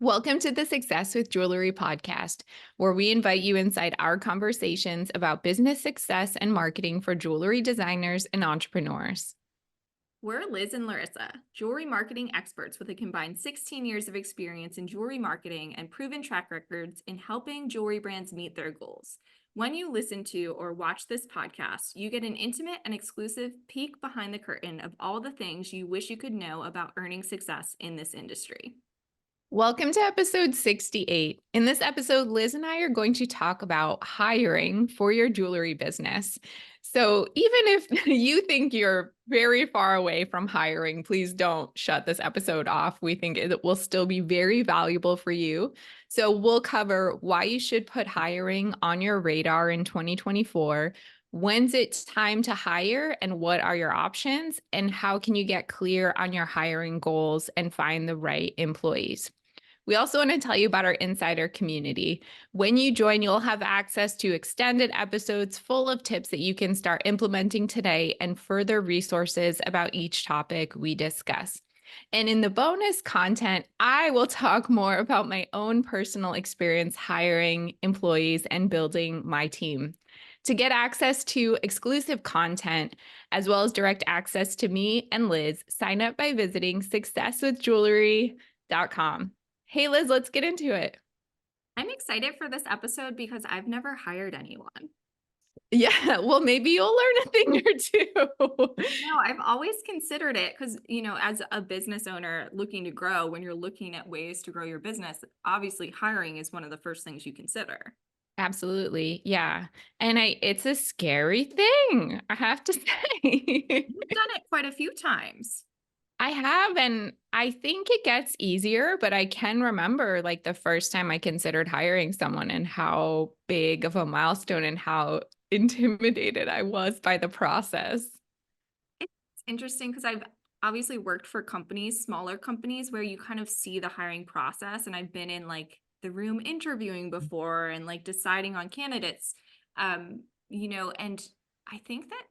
Welcome to the Success with Jewelry podcast, where we invite you inside our conversations about business success and marketing for jewelry designers and entrepreneurs. We're Liz and Laryssa, jewelry marketing experts with a combined 16 years of experience in jewelry marketing and proven track records in helping jewelry brands meet their goals. When you listen to or watch this podcast, you get an intimate and exclusive peek behind the curtain of all the things you wish you could know about earning success in this industry. Welcome to episode 68. In this episode, Liz and I are going to talk about hiring for your jewelry business. So, even if you think you're very far away from hiring, please don't shut this episode off. We think it will still be very valuable for you. So, we'll cover why you should put hiring on your radar in 2024. When's it time to hire and what are your options? And how can you get clear on your hiring goals and find the right employees? We also want to tell you about our insider community. When you join, you'll have access to extended episodes full of tips that you can start implementing today and further resources about each topic we discuss. And in the bonus content, I will talk more about my own personal experience hiring employees and building my team. To get access to exclusive content, as well as direct access to me and Liz, sign up by visiting successwithjewelry.com. Hey, Liz, let's get into it. I'm excited for this episode because I've never hired anyone. Yeah, well, maybe you'll learn a thing or two. No, I've always considered it because, as a business owner looking to grow, when you're looking at ways to grow your business, obviously hiring is one of the first things you consider. Absolutely. Yeah. And it's a scary thing, I have to say. You've done it quite a few times. I have, and I think it gets easier, but I can remember like the first time I considered hiring someone and how big of a milestone and how intimidated I was by the process. It's interesting because I've obviously worked for companies, smaller companies, where you kind of see the hiring process. And I've been in like the room interviewing before and like deciding on candidates. And I think that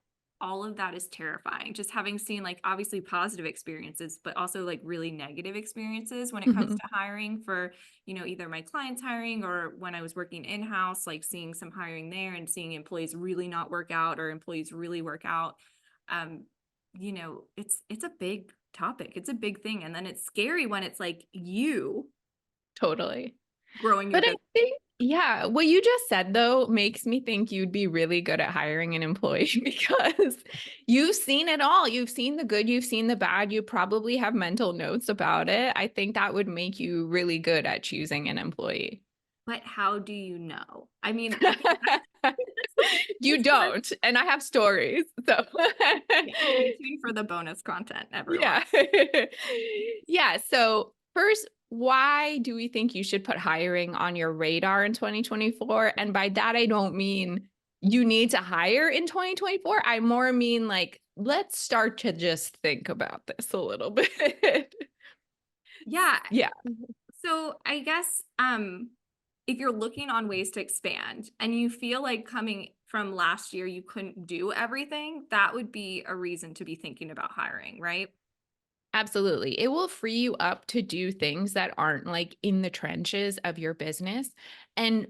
all of that is terrifying. Just having seen like obviously positive experiences, but also like really negative experiences when it comes to hiring for, either my clients hiring or when I was working in-house, like seeing some hiring there and seeing employees really not work out or employees really work out. It's a big topic. It's a big thing. And then it's scary when it's like you Totally. growing your But I business. think, yeah, what you just said though makes me think you'd be really good at hiring an employee because you've seen it all. You've seen the good, you've seen the bad. You probably have mental notes about it. I think that would make you really good at choosing an employee. But how do you know? I mean, You don't. And I have stories. So stay tuned for the bonus content, everyone. yeah. Yeah. So first, why do we think you should put hiring on your radar in 2024? And by that, I don't mean you need to hire in 2024. I more mean like, let's start to just think about this a little bit. Yeah. Yeah. So I guess if you're looking on ways to expand and you feel like coming from last year you couldn't do everything, that would be a reason to be thinking about hiring, right? Absolutely. It will free you up to do things that aren't like in the trenches of your business. And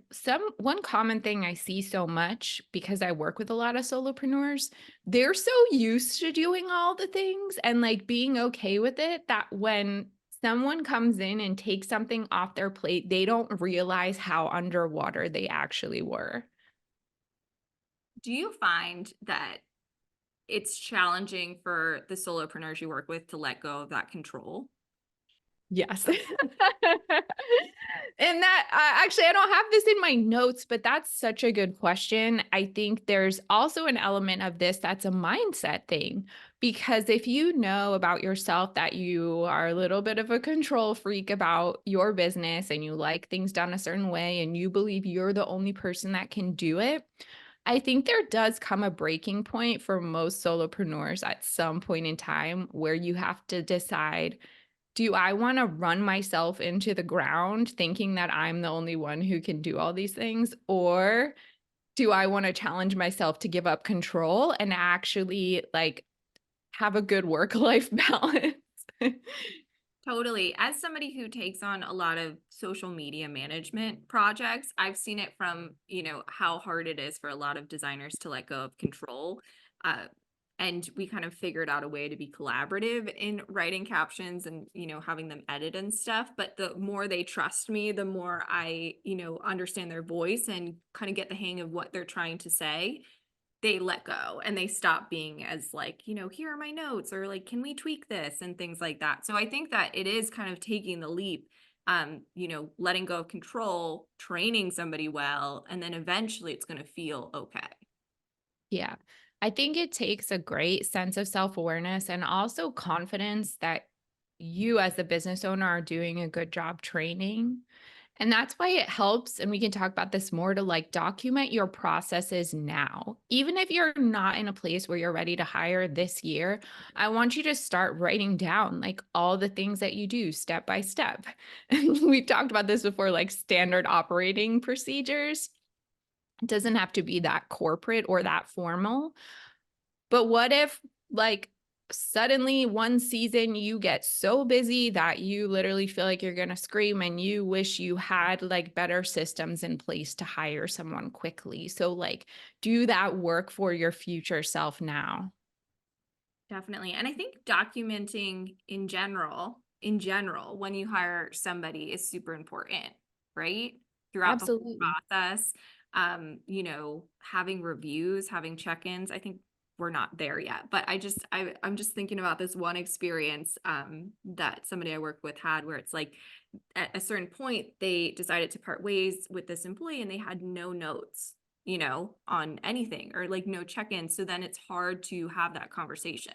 one common thing I see so much because I work with a lot of solopreneurs, they're so used to doing all the things and like being okay with it that when someone comes in and takes something off their plate, they don't realize how underwater they actually were. Do you find that it's challenging for the solopreneurs you work with to let go of that control? Yes. And that actually, I don't have this in my notes, but that's such a good question. I think there's also an element of this that's a mindset thing. Because if you know about yourself that you are a little bit of a control freak about your business and you like things done a certain way and you believe you're the only person that can do it, I think there does come a breaking point for most solopreneurs at some point in time where you have to decide, do I want to run myself into the ground thinking that I'm the only one who can do all these things? Or do I want to challenge myself to give up control and actually like have a good work-life balance? Totally. As somebody who takes on a lot of social media management projects, I've seen it from, how hard it is for a lot of designers to let go of control. Uh, and we kind of figured out a way to be collaborative in writing captions and, having them edit and stuff. But the more they trust me, the more I, understand their voice and kind of get the hang of what they're trying to say, they let go and they stop being as like, here are my notes, or like, can we tweak this and things like that. So I think that it is kind of taking the leap, letting go of control, training somebody well, and then eventually it's going to feel okay. Yeah. I think it takes a great sense of self-awareness and also confidence that you as the business owner are doing a good job training. And that's why it helps, and we can talk about this more, to like document your processes now. Even if you're not in a place where you're ready to hire this year, I want you to start writing down like all the things that you do step by step. We've talked about this before, like standard operating procedures. It doesn't have to be that corporate or that formal. But what if, like, suddenly one season you get so busy that you literally feel like you're going to scream and you wish you had like better systems in place to hire someone quickly? So, like, do that work for your future self now. Definitely. And I think documenting in general, when you hire somebody is super important, right? Throughout the whole Absolutely. process. Having reviews, having check-ins. I think we're not there yet. But I'm just thinking about this one experience that somebody I worked with had, where it's like at a certain point they decided to part ways with this employee and they had no notes, on anything, or like no check-ins. So then it's hard to have that conversation.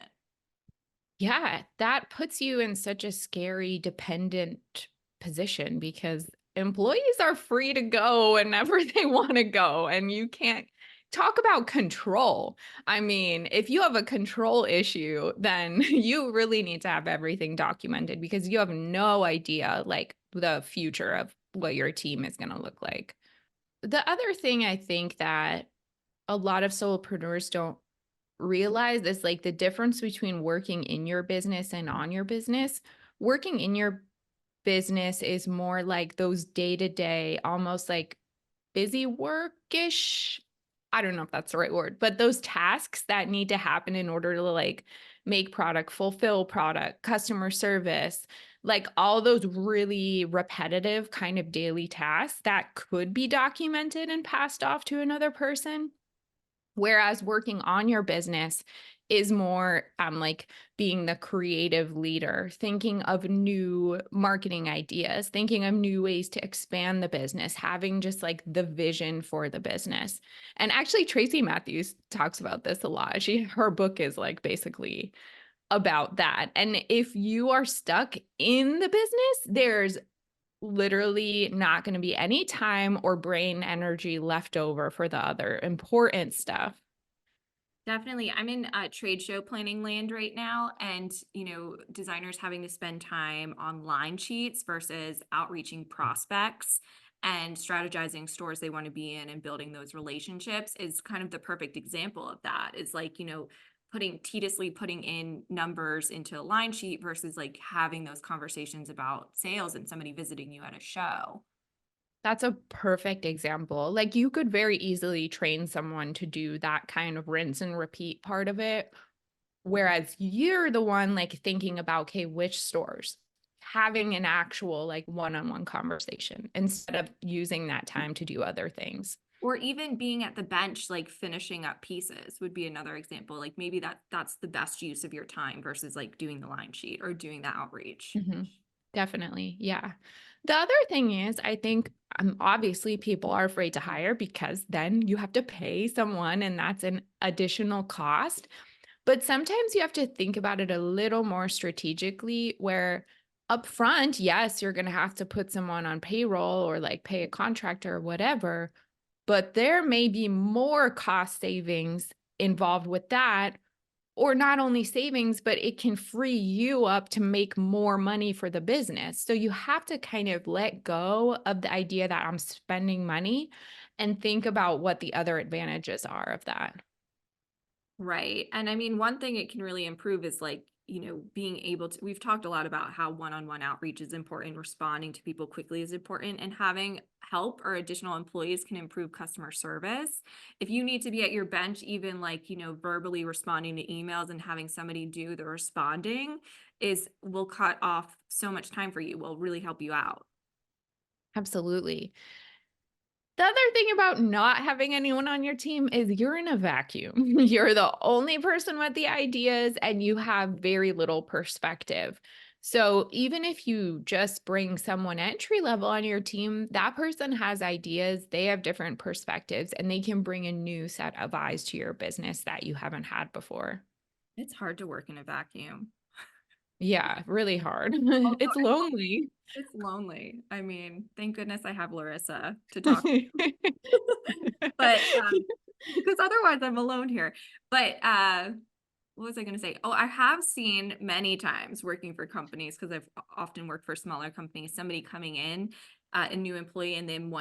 Yeah, that puts you in such a scary dependent position because employees are free to go whenever they want to go, and you can't talk about control. I mean, if you have a control issue, then you really need to have everything documented because you have no idea like the future of what your team is going to look like. The other thing I think that a lot of solopreneurs don't realize is like the difference between working in your business and on your business. Working in your business is more like those day to day, almost like busy workish. I don't know if that's the right word, but those tasks that need to happen in order to like make product, fulfill product, customer service, like all those really repetitive kind of daily tasks that could be documented and passed off to another person. Whereas working on your business is more like being the creative leader, thinking of new marketing ideas, thinking of new ways to expand the business, having just like the vision for the business. And actually, Tracy Matthews talks about this a lot. Her book is like basically about that. And if you are stuck in the business, there's literally not going to be any time or brain energy left over for the other important stuff. Definitely. I'm in trade show planning land right now, and designers having to spend time on line sheets versus outreaching prospects and strategizing stores they want to be in and building those relationships is kind of the perfect example of that. Is like, putting in numbers into a line sheet versus like having those conversations about sales and somebody visiting you at a show. That's a perfect example. Like you could very easily train someone to do that kind of rinse and repeat part of it. Whereas you're the one like thinking about, okay, which stores, having an actual like one-on-one conversation instead of using that time to do other things. Or even being at the bench, like finishing up pieces would be another example. Like maybe that's the best use of your time versus like doing the line sheet or doing the outreach. Mhm. Definitely. Yeah. The other thing is, I think obviously people are afraid to hire because then you have to pay someone and that's an additional cost. But sometimes you have to think about it a little more strategically where upfront, yes, you're going to have to put someone on payroll or like pay a contractor or whatever, but there may be more cost savings involved with that, or not only savings, but it can free you up to make more money for the business. So you have to kind of let go of the idea that I'm spending money and think about what the other advantages are of that. Right. And I mean, one thing it can really improve is like being able to, we've talked a lot about how one-on-one outreach is important, responding to people quickly is important, and having help or additional employees can improve customer service. If you need to be at your bench, even like, verbally responding to emails and having somebody do the responding will cut off so much time for you, will really help you out. Absolutely. The other thing about not having anyone on your team is you're in a vacuum. You're the only person with the ideas and you have very little perspective. So even if you just bring someone entry level on your team, that person has ideas, they have different perspectives, and they can bring a new set of eyes to your business that you haven't had before. It's hard to work in a vacuum. Yeah, really hard. Although It's lonely. it's lonely. I mean, thank goodness I have Laryssa to talk, but because otherwise I'm alone here. But what was I going to say? Oh, I have seen many times working for companies, because I've often worked for smaller companies, somebody coming in, a new employee, and then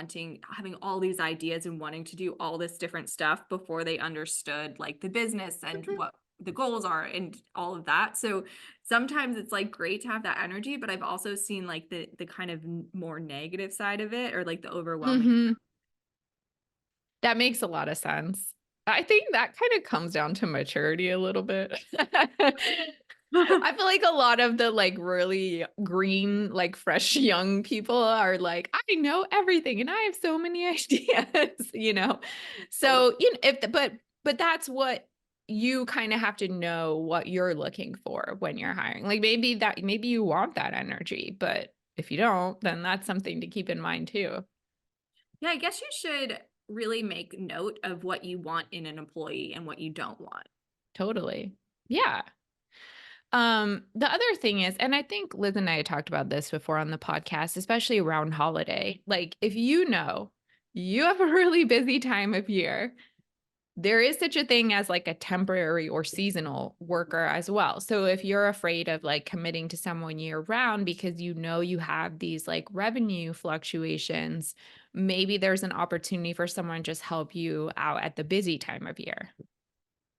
having all these ideas and wanting to do all this different stuff before they understood like the business and what the goals are and all of that. So sometimes it's like great to have that energy, but I've also seen like the kind of more negative side of it, or like the overwhelming. Mhm. That makes a lot of sense. I think that kind of comes down to maturity a little bit. I feel like a lot of the like really green, like fresh young people are like, I know everything and I have so many ideas. Totally. So, but that's what you kind of have to know what you're looking for when you're hiring. Like maybe you want that energy, but if you don't, then that's something to keep in mind too. Yeah, I guess you should really make note of what you want in an employee and what you don't want. Totally. Yeah. The other thing is, and I think Liz and I had talked about this before on the podcast, especially around holiday. Like, if you know you have a really busy time of year, there is such a thing as like a temporary or seasonal worker as well. So if you're afraid of like committing to someone year round because you know you have these like revenue fluctuations, maybe there's an opportunity for someone to just help you out at the busy time of year.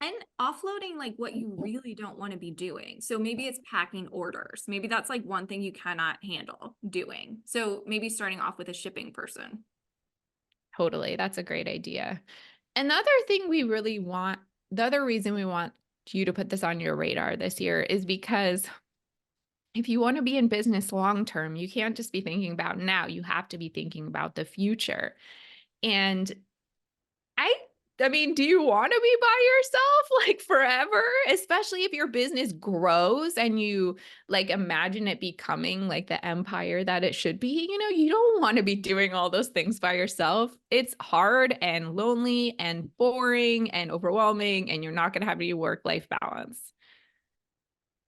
And offloading like what you really don't want to be doing. So maybe it's packing orders. Maybe that's like one thing you cannot handle doing. So maybe starting off with a shipping person. Totally. That's a great idea. And the other reason we want you to put this on your radar this year is because if you want to be in business long term, you can't just be thinking about now. You have to be thinking about the future. And I I mean, do you want to be by yourself like forever? Especially if your business grows and you like imagine it becoming like the empire that it should be. You don't want to be doing all those things by yourself. It's hard and lonely and boring and overwhelming, and you're not going to have any work-life balance.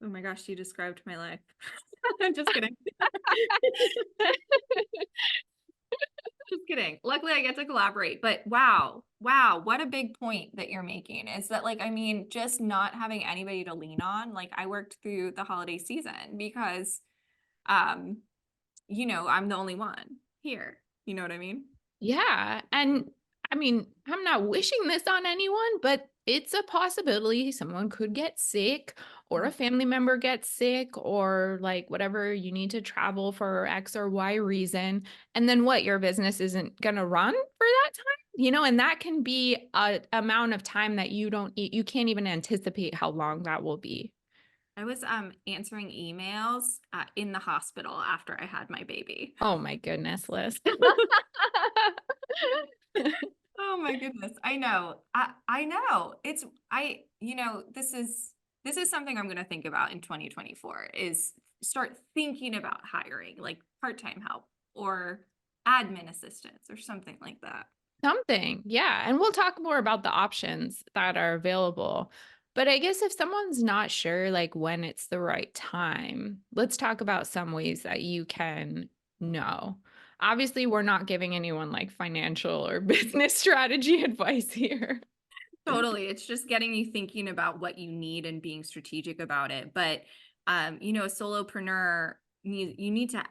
Oh my gosh, you described my life. I'm just kidding. Just kidding. Luckily, I get to collaborate. But wow, wow, what a big point that you're making is that, like, I mean, just not having anybody to lean on. Like, I worked through the holiday season because, um, I'm the only one here. You know what I mean? Yeah. And I mean, I'm not wishing this on anyone, but it's a possibility someone could get sick or a family member gets sick or like whatever you need to travel for X or Y reason. And then what? Your business isn't going to run for that time? And that can be a amount of time that you can't even anticipate how long that will be. I was answering emails in the hospital after I had my baby. Oh my goodness, Liz. Oh my goodness. I know. I know. This is something I'm going to think about in 2024 is start thinking about hiring like part-time help or admin assistants or something like that. Something. Yeah. And we'll talk more about the options that are available. But I guess if someone's not sure like when it's the right time, let's talk about some ways that you can know. Obviously, we're not giving anyone like financial or business strategy advice here. Totally. It's just getting you thinking about what you need and being strategic about it. But a solopreneur you need to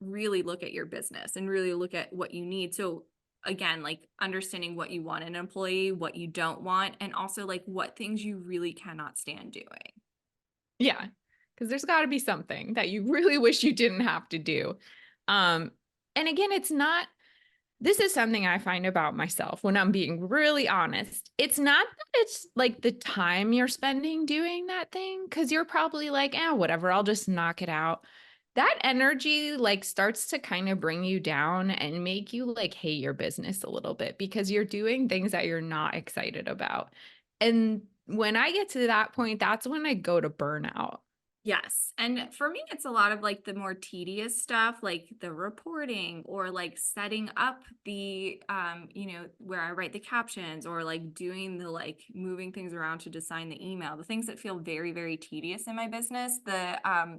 really look at your business and really look at what you need. So again, like understanding what you want in an employee, what you don't want, and also like what things you really cannot stand doing. Yeah, because there's got to be something that you really wish you didn't have to do. Um, and again, it's not, this is something I find about myself when I'm being really honest. It's not that it's like the time you're spending doing that thing, because you're probably like, whatever, I'll just knock it out. That energy like starts to kind of bring you down and make you like hate your business a little bit because you're doing things that you're not excited about. And when I get to that point, that's when I go to burnout. Yes. And for me, it's a lot of like the more tedious stuff, like the reporting or like setting up the, where I write the captions or like doing the like moving things around to design the email, the things that feel very, very tedious in my business,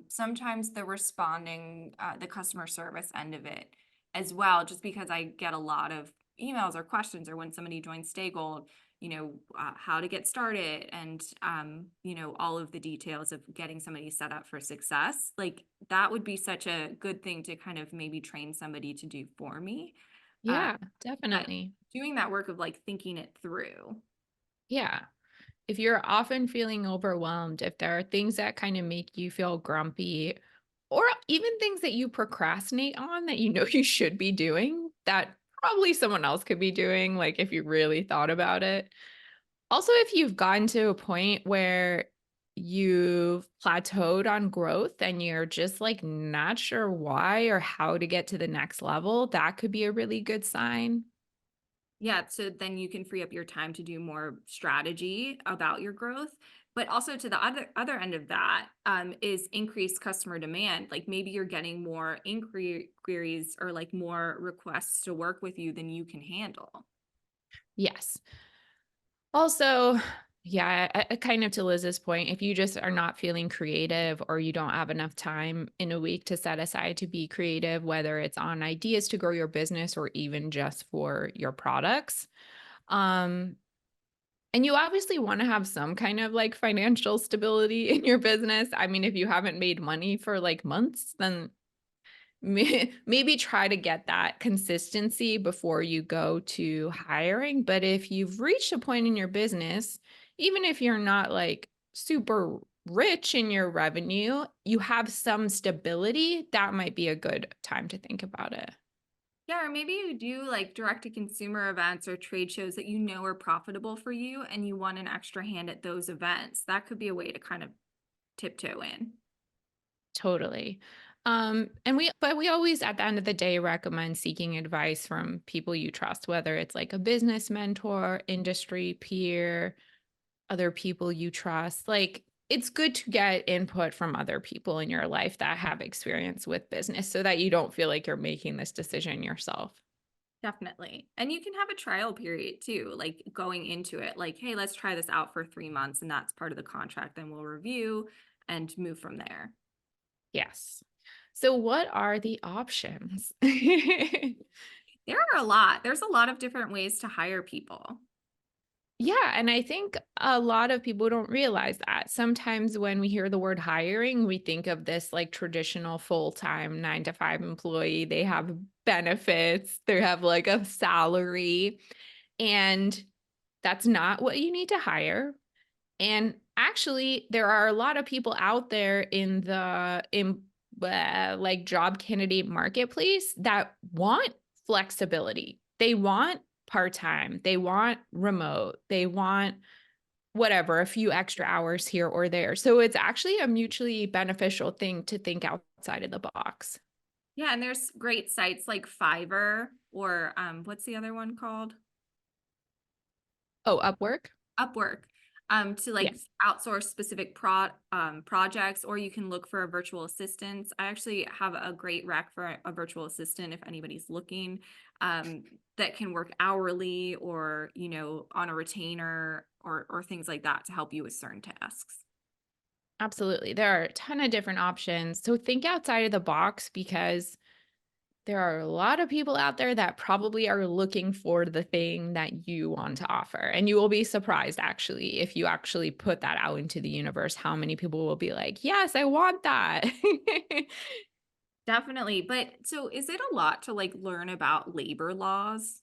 sometimes the responding, the customer service end of it as well, just because I get a lot of emails or questions or when somebody joins Stay Gold, how to get started and all of the details of getting somebody set up for success. Like that would be such a good thing to kind of maybe train somebody to do for me. uh, Yeah, but definitely. doing that work of like thinking it through. Yeah. If you're often feeling overwhelmed, if there are things that kind of make you feel grumpy, or even things that you procrastinate on that you know you should be doing, that probably someone else could be doing, like if you really thought about it. Also, if you've gotten to a point where you've plateaued on growth and you're just like not sure why or how to get to the next level, that could be a really good sign. Yeah, so then you can free up your time to do more strategy about your growth. But also to the other end of that is increased customer demand. Like maybe you're getting more inquiries or like more requests to work with you than you can handle. Yes. Also, yeah, kind of to Liz's point, if you just are not feeling creative or you don't have enough time in a week to set aside to be creative, whether it's on ideas to grow your business or even just for your products, um, and you obviously want to have some kind of like financial stability in your business. I mean, if you haven't made money for like months, then maybe try to get that consistency before you go to hiring. But if you've reached a point in your business, even if you're not like super rich in your revenue, you have some stability, that might be a good time to think about it. Yeah, or maybe you do like direct to consumer events or trade shows that you know are profitable for you and you want an extra hand at those events. That could be a way to kind of tiptoe in. Totally. But we always at the end of the day recommend seeking advice from people you trust, whether it's like a business mentor, industry peer, other people you trust. Like it's good to get input from other people in your life that have experience with business so that you don't feel like you're making this decision yourself. Definitely. And you can have a trial period too, like going into it, like, hey, let's try this out for 3 months. And that's part of the contract. Then we'll review and move from there. Yes. So what are the options? There are a lot. There's a lot of different ways to hire people. Yeah, and I think a lot of people don't realize that. Sometimes when we hear the word hiring, we think of this like traditional full-time 9 to 5 employee. They have benefits, they have like a salary, and that's not what you need to hire. And actually, there are a lot of people out there in like job candidate marketplace that want flexibility. They want part-time, they want remote, they want whatever, a few extra hours here or there. So it's actually a mutually beneficial thing to think outside of the box. Yeah. And there's great sites like Fiverr or what's the other one called? Oh, Upwork? Upwork, to like Yes. outsource specific projects, or you can look for a virtual assistant. I actually have a great rec for a virtual assistant if anybody's looking, um, that can work hourly or, on a retainer or things like that to help you with certain tasks. Absolutely. There are a ton of different options. So think outside of the box because there are a lot of people out there that probably are looking for the thing that you want to offer. And you will be surprised, actually, if you actually put that out into the universe, how many people will be like, yes, I want that. Definitely. But so is it a lot to like learn about labor laws?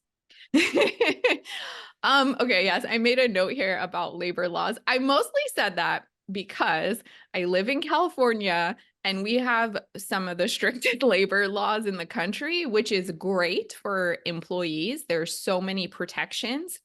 Okay, yes, I made a note here about labor laws. I mostly said that because I live in California and we have some of the strictest labor laws in the country, which is great for employees. There's so many protections.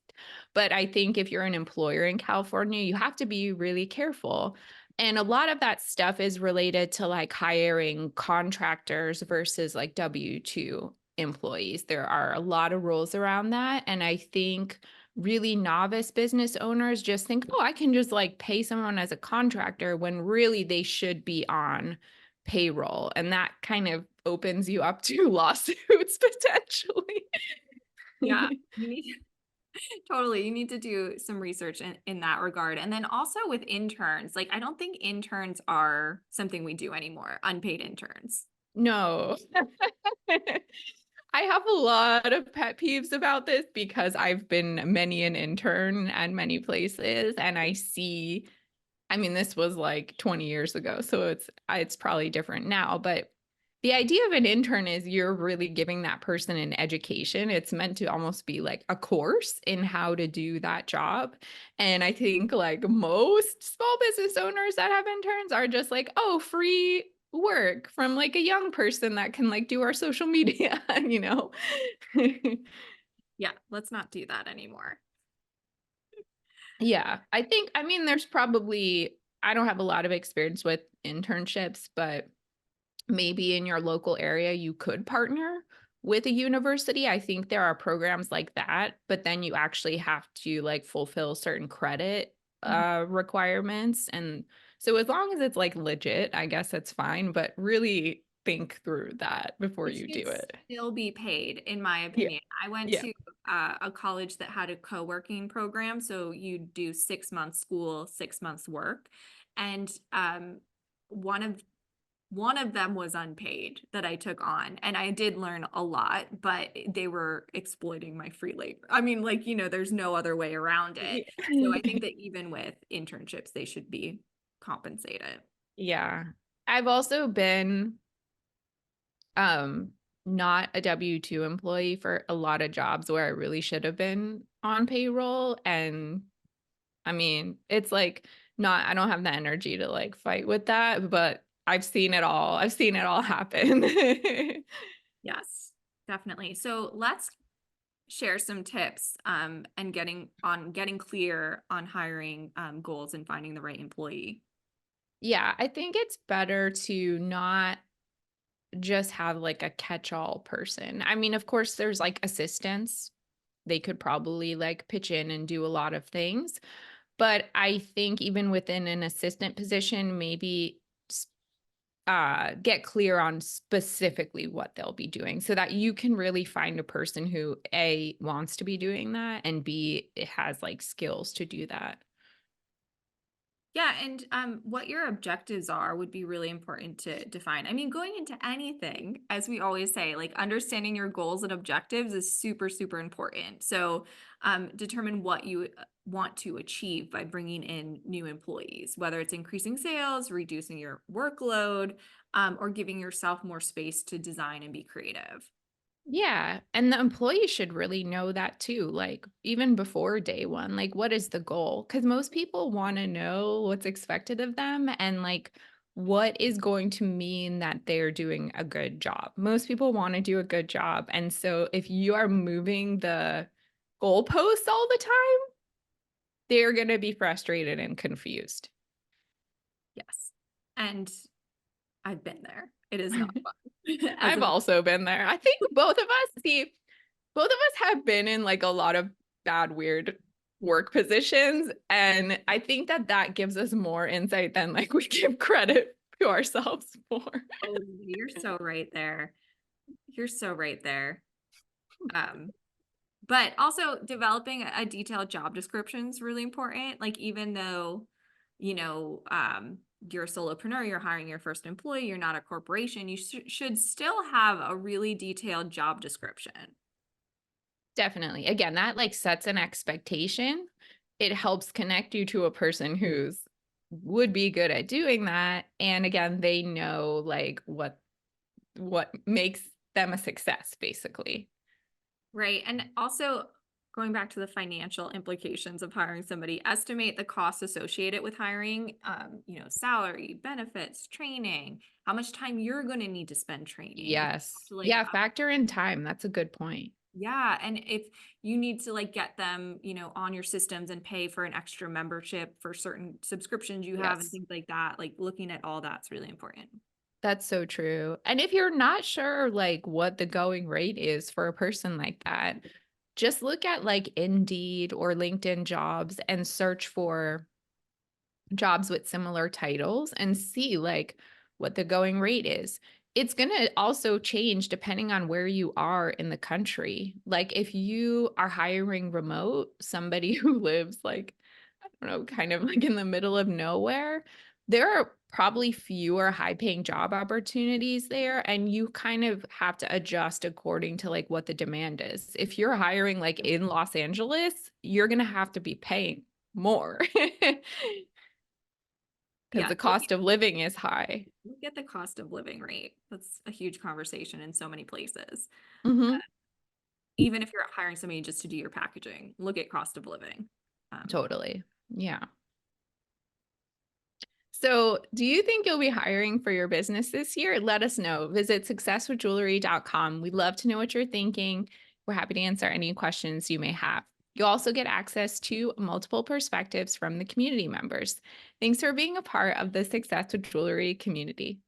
But I think if you're an employer in California, you have to be really careful. And a lot of that stuff is related to like hiring contractors versus like W-2 employees. There are a lot of rules around that. And I think really novice business owners just think, oh, I can just like pay someone as a contractor when really they should be on payroll. And that kind of opens you up to lawsuits potentially. Yeah, you need totally. You need to do some research in that regard. And then also with interns, like I don't think interns are something we do anymore, unpaid interns. No. I have a lot of pet peeves about this because I've been many an intern at many places and I see, I mean, this was like 20 years ago, so it's probably different now, but the idea of an intern is you're really giving that person an education. It's meant to almost be like a course in how to do that job. And I think like most small business owners that have interns are just like, oh, free work from like a young person that can like do our social media, you know? Yeah, let's not do that anymore. Yeah, I think, I mean, there's probably, I don't have a lot of experience with internships, but maybe in your local area you could partner with a university. I think there are programs like that, but then you actually have to like fulfill certain credit Mhm. requirements. And so as long as it's like legit, I guess it's fine, but really think through that before It you do should it. still be paid, in my Yeah. opinion. I went Yeah. to a college that had a co-working program, so you do 6 months school, 6 months work, and one of one of them was unpaid that I took on, and I did learn a lot, but they were exploiting my free labor. I mean, like, there's no other way around it. So I think that even with internships, they should be compensated. Yeah. I've also been um not a W-2 employee for a lot of jobs where I really should have been on payroll. And I mean, it's like not, I don't have the energy to like fight with that, but I've seen it all. I've seen it all happen. Yes, definitely. So let's share some tips and getting clear on hiring goals and finding the right employee. Yeah, I think it's better to not just have like a catch-all person. I mean, of course, there's like assistants. They could probably like pitch in and do a lot of things. But I think even within an assistant position, maybe get clear on specifically what they'll be doing so that you can really find a person who A wants to be doing that and B it has like skills to do that. Yeah, and what your objectives are would be really important to define. I mean, going into anything, as we always say, like understanding your goals and objectives is super, super important. So, determine what you want to achieve by bringing in new employees, whether it's increasing sales, reducing your workload, or giving yourself more space to design and be creative. Yeah, and the employee should really know that too, like even before day one, like what is the goal? Because most people want to know what's expected of them and like what is going to mean that they're doing a good job. Most people want to do a good job. And so if you are moving the goalposts all the time, they're going to be frustrated and confused. Yes. And I've been there. It is not fun. As I've a also been there. I think both of us, see, both of us have been in like a lot of bad, weird work positions. And I think that that gives us more insight than like we give credit to ourselves for. Oh, you're so right there. You're so right there. Um, but also developing a detailed job description is really important. Like even though, you're a solopreneur, you're hiring your first employee, you're not a corporation, you should still have a really detailed job description. Definitely. Again, that like sets an expectation. It helps connect you to a person who's would be good at doing that. And again, they know like what makes them a success, basically. Right. And also going back to the financial implications of hiring somebody, estimate the costs associated with hiring, salary, benefits, training, how much time you're going to need to spend training. If you have Yes. to like Yeah, factor in time. That's a good point. yeah, and if you need to like get them, on your systems and pay for an extra membership for certain subscriptions you have and Yes. things like that, like looking at all that's really important. That's so true. And if you're not sure like what the going rate is for a person like that, just look at like Indeed or LinkedIn jobs and search for jobs with similar titles and see like what the going rate is. It's going to also change depending on where you are in the country. Like if you are hiring remote, somebody who lives like, I don't know, kind of like in the middle of nowhere, there are probably fewer high paying job opportunities there. And you kind of have to adjust according to like what the demand is. If you're hiring like in Los Angeles, you're going to have to be paying more. Because Yeah, the cost of living is high. look at the cost of living rate. That's a huge conversation in so many places. Mhm. Even if you're hiring somebody just to do your packaging, look at cost of living. Um, Totally. Yeah. So, do you think you'll be hiring for your business this year? Let us know. Visit successwithjewelry.com. We'd love to know what you're thinking. We're happy to answer any questions you may have. You'll also get access to multiple perspectives from the community members. Thanks for being a part of the Success with Jewelry community.